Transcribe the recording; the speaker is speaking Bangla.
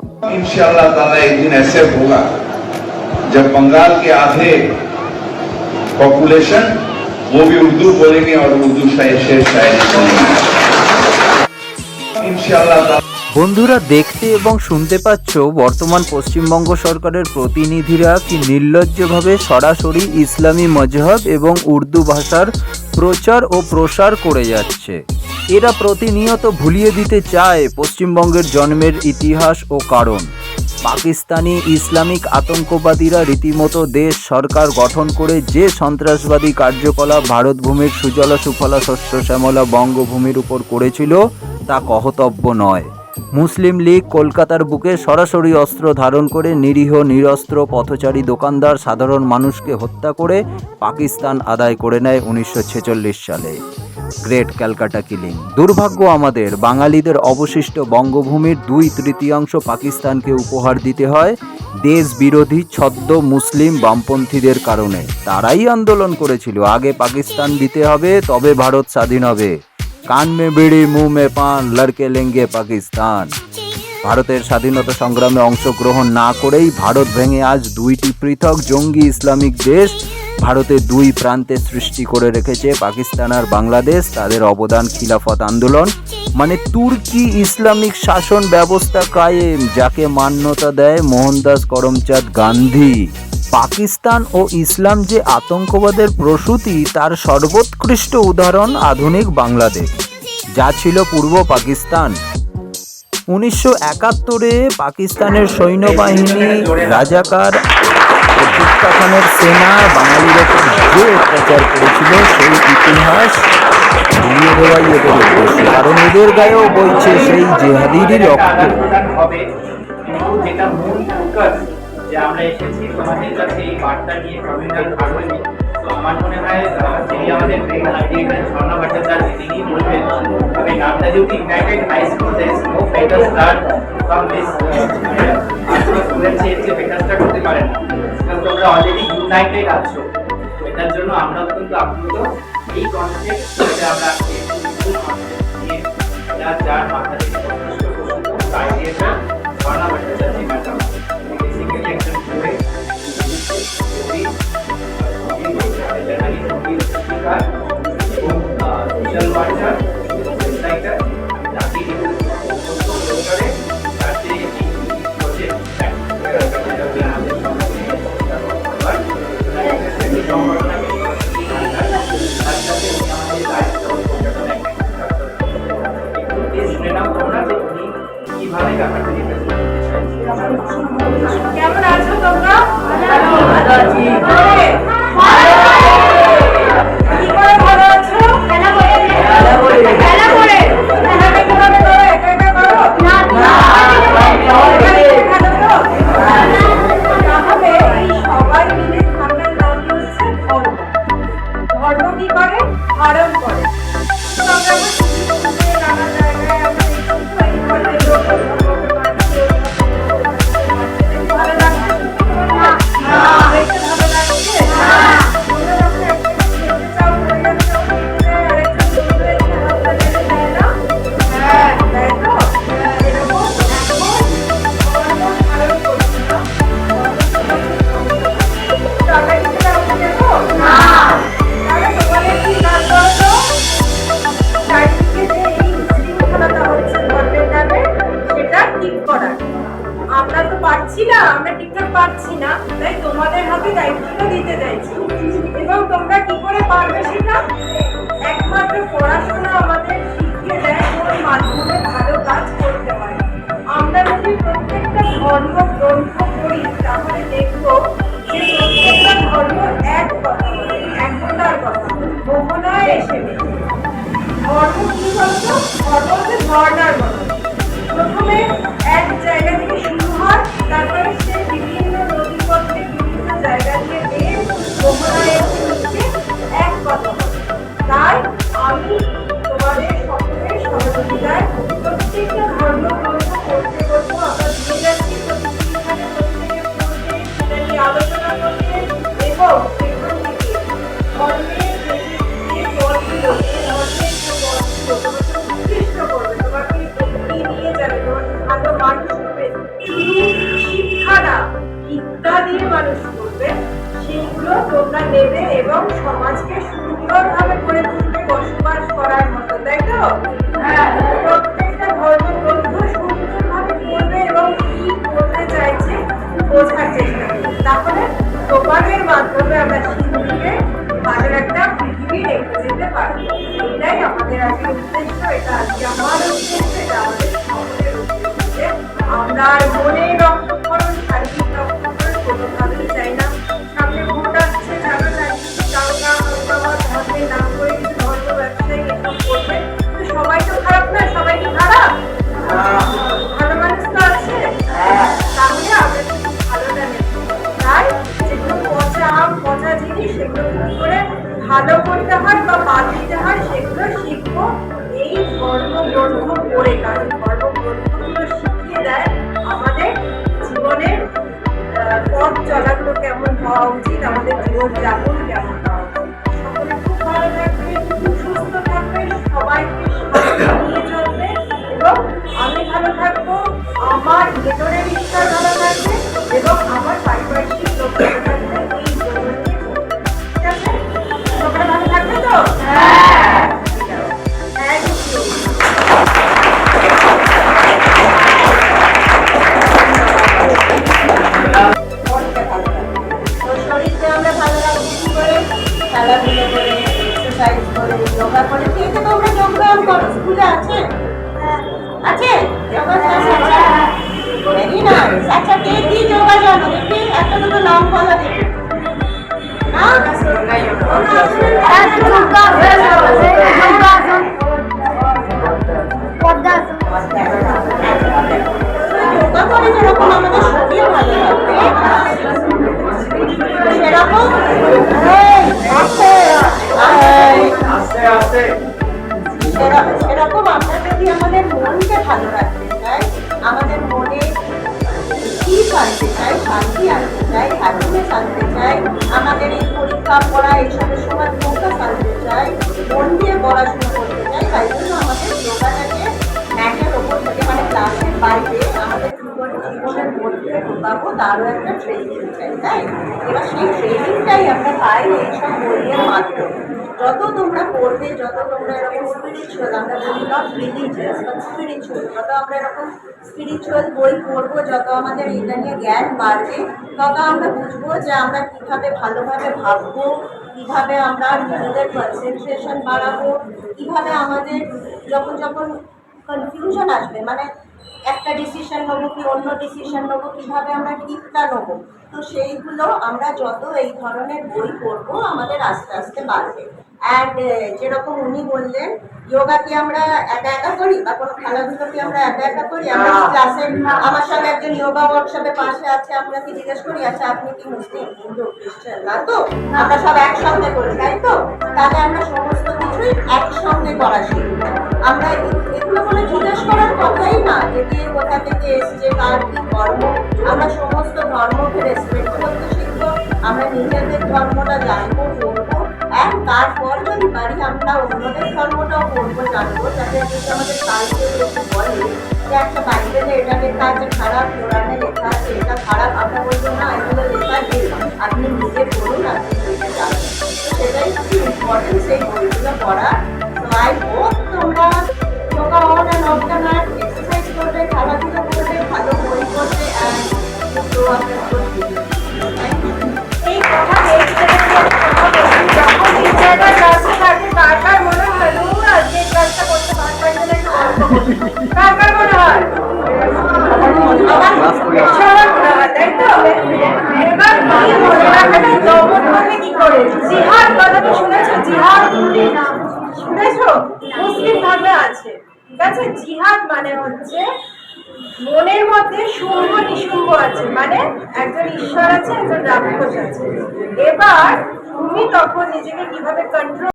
इंशाअल्लाह ताला एक दिन ऐसे होगा जब बंगाल के आधे पॉपुलेशन वो भी उर्दू बोलेंगे और उर्दू शेर शायरी सुनेंगे इंशाअल्लाह। বন্ধুরা, দেখতে এবং শুনতে পাচ্ছ বর্তমান পশ্চিমবঙ্গ সরকারের প্রতিনিধিরা কি নির্লজ্জভাবে সরাসরি ইসলামী মজহব এবং উর্দু ভাষার প্রচার ও প্রসার করে যাচ্ছে। এরা প্রতিনিয়ত ভুলিয়ে দিতে চায় পশ্চিমবঙ্গের জন্মের ইতিহাস ও কারণ। পাকিস্তানি ইসলামিক আতঙ্কবাদীরা রীতিমতো দেশ সরকার গঠন করে যে সন্ত্রাসবাদী কার্যকলাপ ভারতভূমির সুজলা সুফলা শস্য শ্যামলা বঙ্গভূমির উপর করেছিল তা কহতব্য নয়। মুসলিম লীগ কলকাতার বুকে সরাসরি অস্ত্র ধারণ করে নিরীহ নিরস্ত্র পথচারী দোকানদার সাধারণ মানুষকে হত্যা করে পাকিস্তান আদায় করে নেয় 1946 সালে। Great Calcutta killing. দুর্ভাগ্য আমাদের বাঙালিদের অবশিষ্ট বঙ্গভূমির 2/3 পাকিস্তানকে উপহার দিতে হয় দেশ বিরোধী ছদ্ম মুসলিম বামপন্থীদের কারণে। তারাই আন্দোলন করেছিল আগে পাকিস্তান দিতে হবে তবে ভারত স্বাধীন হবে। কান মে বিড়ি মুঁহ মে পান লড়কে লেঙ্গে পাকিস্তান। ভারতের স্বাধীনতা সংগ্রামে অংশগ্রহণ না করেই ভারত ভেঙে আজ 2টি পৃথক জঙ্গি ইসলামিক দেশ ভারতের 2 প্রান্তে সৃষ্টি করে রেখেছে পাকিস্তান আর বাংলাদেশ। তাদের অবদান খিলাফত আন্দোলন মানে তুর্কি ইসলামিক শাসন ব্যবস্থা কায়েম, যাকে মান্যতা দেয় মোহনদাস করমচাঁদ গান্ধী। পাকিস্তান ও ইসলাম যে আতঙ্কবাদের প্রসূতি তার সর্বোৎকৃষ্ট উদাহরণ আধুনিক বাংলাদেশ, যা ছিল পূর্ব পাকিস্তান। 1971-এ পাকিস্তানের সৈন্যবাহিনী রাজাকার কুত্তা খানের সেনা বাঙালির ওপর যে অত্যাচার করেছিল সেই ইতিহাস ভুলিয়ে দেওয়াই এদের উদ্দেশ্য, কারণ এদের গায়েও বইছে সেই জেহাদিরই রক্ত। যে আমরা এসেছি তোমাদের কাছে এই বার্তা নিয়ে কমিউনাল হারমোনি। তো আমার মনে হয় যিনি আমাদের ব্রেন হারিয়ে গেলেন স্বর্ণা ভট্টাচার্য, তিনি বলবেন আমি নামটা যদি ইউনাইটেড হাই স্কুল দেশ no better start from this students এর যে বেটার স্টার্ট হতে পারে না, কারণ তোমরা অলরেডি ইউনাইটেড আছো। তো এটার জন্য আমরা কিন্তু আপ্লুত। এই কনসেপ্ট আমরা যার মাথা থেকে আইডিয়াটা Swarna Bhattacharya madam social worker writer জাতি করে তাতে এই কিভাবে ব্যাপারটা কেমন আছো তোমরা? ভালো আছি। কি করে ভালো আছো? খেলা করে খেলা করে খেলাটা কিভাবে করো? একা একা করো না তাহলে এই সবাই মিলে থাকার নাম হচ্ছে ধর্ম। ধর্ম কি করে? ধারণ করে। তো আমরা নানা জায়গায় আমরা এই করে লোক ভালো লাগছে না দেখতে ভালো লাগছে না আমরা তো পারছি না, আমরা ঠিকঠাক পারছি না, তাই তোমাদের হাতে দায়িত্বটা দিতে চাইছি। এবং তোমরা কি করে পারবে সেটা একমাত্র পড়াশোনা আমাদের শিখিয়ে দেয় কোন মাধ্যমে ভালো কাজ করতে হয়। আমরা যদি প্রত্যেকটা ধর্ম গ্রন্থ পড়ি তাহলে দেখবো যে প্রত্যেকটা ধর্ম এক কথা, একতার কথা, মোহনায় এসে ধর্ম কি বলতো? ধর্ম হচ্ছে ঝর্ণার মতো। প্রথমে এক জায়গা থেকে শুরু হয়, তারপরে সে বিভিন্ন নদীপথে বিভিন্ন জায়গা দিয়ে বের মোহনায় এসে এক কথা। তাই আমি তোমাদের সকলের সহযোগিতায় প্রত্যেকটা ধর্ম গ্রন্থ পড়তে বলবো। আমরা দিয়ে যাচ্ছি প্রতিষ্ঠানে প্রত্যেকে পড়তে, সেটা নিয়ে আলোচনা করতে এবং সেখান থেকে ধর্মের যে পথগুলো, ধর্মের যে পথগুলো তোমাকে উৎকৃষ্ট করবে, তোমাকে নিয়ে যাবে, তোমাকে ভালো মানুষ রূপে দিয়ে মানুষ করবে, সেইগুলো তোমরা নেবে এবং সমাজকে সুন্দরভাবে করে তুলবে বসবাস করার মতো, তাই তো? প্রত্যেকটা ধর্মগ্রন্থ সুন্দরভাবে পড়বে এবং কি বলতে চাইছে বোঝার চেষ্টা করবে। তাহলে তোমাদের মাধ্যমে আমরা শিশুকে ভালো একটা পৃথিবী রেখে যেতে পারবো। এটাই আমাদের আজকে উদ্দেশ্য, এটা আজকে আমার উদ্দেশ্য, এটা আমাদের সকলের উদ্দেশ্য। আমরা আর মনে রক্তক্ষরণ, শারীরিক রক্তক্ষরণ কোনোভাবেই চাই না। সামনে ভোট আসছে, যারা রাজনীতি দাঙ্গা হাঙ্গামা ধর্মের নাম করে কিছু ধর্ম ব্যবসায়ী এসব করবে, তো সবাই তো খারাপ না, সবাই কি খারাপ? ভালো মানুষ তো আছে। তাহলে আমরা কিন্তু ভালোটা নেব। তাই যেগুলো পচা আম পচা জিনিস সেগুলো কি করে ভালো করতে হয় বা বাদ দিতে হয় সেগুলো শিখবো এই ধর্মগ্রন্থ পড়ে। কারণ ধর্মগ্রন্থগুলো শিখিয়ে দেয় আমাদের জীবনের পথ চলাগুলো কেমন হওয়া উচিত, আমাদের জীবনযাপন কেমন হওয়া উচিত। সকলে খুব ভালো থাকবে, সুস্থ থাকবে, সবাইকে সাথে নিয়ে চলবে এবং আমি ভালো থাকবো, আমার ভেতরের ঈশ্বর ভালো থাকবে এবং আমার পারিপার্শ্বিক লোক ভালো থাকবে। এই জন্য ঠিক আছে? তোমরা ভালো থাকবে তো? হ্যাঁ। Thank you. শরীরকে আমরা ভালো রাখবো কি করে? খেলাধুলো করে, এক্সারসাইজ করে, যোগা করে। কে কে তোমরা যোগব্যায়াম করো? স্কুলে আছে? আছে? যোগা ক্লাস আছে? Very nice. আচ্ছা, কে কি যোগা জানো? দেখি একটা দুটো নাম বলো দেখি। না? যোগা করে যেরকম আমাদের শরীর ভালো থাকবে, সেরকম সেরকম আমরা যদি আমাদের মনকে ভালো রাখতে চাই, আমাদের মনে পিস আনতে চাই, শান্তি আনতে চাই, হ্যাপিনেস আনতে চাই, আমাদের এই পরীক্ষা পড়া এইসবের সময় ফোকাস আনতে চাই, মন দিয়ে পড়াশোনা করতে চাই, তাই জন্য আমাদের যোগাটাকে ম্যাটের ওপর থেকে মানে ক্লাসের বাইরে আমাদের জীবনের মধ্যে ঢোকাবো, তারও একটা ট্রেনিং চাই, তাই? এবার সেই ট্রেনিংটাই আমরা পাই এইসব বইয়ের মাধ্যমে। যত তোমরা পড়বে, যত তোমরা এরকম স্পিরিচুয়াল, আমরা বলি নট রিলিজিয়াস বাট স্পিরিচুয়াল, যত আমরা এরকম স্পিরিচুয়াল বই পড়বো, যত আমাদের এটা নিয়ে জ্ঞান বাড়বে, তত আমরা বুঝবো যে আমরা কিভাবে ভালোভাবে ভাববো, কিভাবে আমরা নিজেদের কনসেন্ট্রেশন বাড়াবো, কিভাবে আমাদের যখন যখন কনফিউশন আসবে, মানে একটা ডিসিশন নেবো কি অন্য ডিসিশন নেবো, কিভাবে আমরা ঠিকটা নেবো, তো সেইগুলো আমরা যত এই ধরনের বই পড়বো আমাদের আস্তে আস্তে বাড়বে। অ্যান্ড যেরকম উনি বললেন, যোগা কি আমরা একা একা করি বা কোনো খেলাধুলো কি আমরা একা একা করি? আমরা কি ক্লাসে আমার সঙ্গে একজন যোগা ওয়ার্কশপে পাশে আছে, আমরা কি জিজ্ঞেস করি আচ্ছা আপনি কি মুসলিম, হিন্দু, খ্রিস্টান? না তো, আমরা সব একসঙ্গে করি, তাই তো? তাহলে আমরা সমস্ত কিছুই একসঙ্গে করা শিখবো। আমরা এগুলো কোনো জিজ্ঞেস করার কথাই না যে কে কোথা থেকে এসছে, কার কি ধর্ম, আমরা সমস্ত ধর্মকে রেসপেক্ট করতে শিখবো, আমরা নিজেদের ধর্মটা জানবো, পড়বো, আর তারপর যদি পারি আমরা অন্যদের ধর্মটাও পড়বো, জানবো, যাতে আমাদের কালচার লোকে বলে যে একটা বাইবেলে এটা লেখা আছে খারাপ, কোরআনে লেখা আছে এটা খারাপ, আমরা বলবো না এগুলো লেখা নেই, আপনি নিজে পড়ুন, আপনি নিজে জানবেন। তো সেটাই খুব ইম্পর্টেন্ট সেই বইগুলো পড়া। তো আই হোপ তোমরা yoga on and off the mat exercise করবে, খেলাধুলো করবে, ভালো বই পড়বে, অ্যান্ড এই কথা যখন টিচাররা ক্লাসে থাকে কার কার মনে হয় আজকে ক্লাসটা করতে পারবেন না, একটু গল্প করি, কার কার মনে হয়? সবার মনে হয়, তাই তো? এবার কি মনে রাখাটা জগৎ মানে কি করে? জিহাদ কথাটা শুনেছো? জিহাদ শুনেছো? মুসলিম ধর্মে আছে, ঠিক আছে? জিহাদ মানে হচ্ছে মনের মধ্যে শুম্ভ নিশুম্ভ আছে, মানে একজন ঈশ্বর আছে, একজন রাক্ষস আছে। এবার তুমি তখন নিজেকে কিভাবে কন্ট্রোল